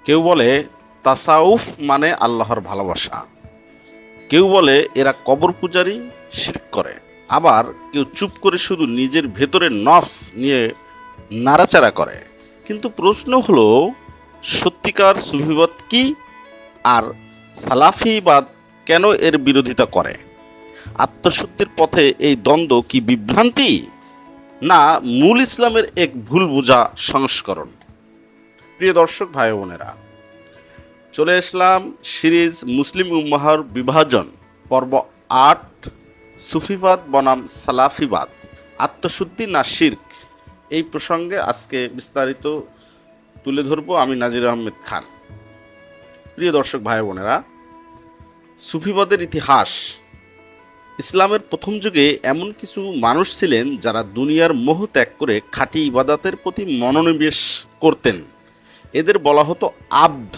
কেউ বলে তাসাউফ মানে আল্লাহর ভালোবাসা, কেউ বলে এরা কবর পূজারি, শিরক করে, আবার কেউ চুপ করে শুধু নিজের ভেতরের নফস নিয়ে নাড়াচাড়া করে। কিন্তু প্রশ্ন হলো, সত্যিকার সুফিবাদ কি, আর সালাফিবাদ কেন এর বিরোধিতা করে? আত্মসত্যের পথে এই দ্বন্দ্ব কি বিভ্রান্তি, না মূল ইসলামের এক ভুল বোঝা সংস্করণ? প্রিয় দর্শক ভাই বোনেরা, চলে আসলাম সিরিজ মুসলিম উম্মাহর বিভাজন পর্ব ৮, সুফিবাদ বনাম সালাফিবাদ, আত্মশুদ্ধি না শিরক, এই প্রসঙ্গে আজকে বিস্তারিত তুলে ধরবো আমি নাজির আহমেদ খান। প্রিয় দর্শক ভাই বোনেরা, সুফিবাদের ইতিহাস। ইসলামের প্রথম যুগে এমন কিছু মানুষ ছিলেন যারা দুনিয়ার মোহ ত্যাগ করে খাঁটি ইবাদতের প্রতি মনোনিবেশ করতেন। এদের বলা হতো আবদ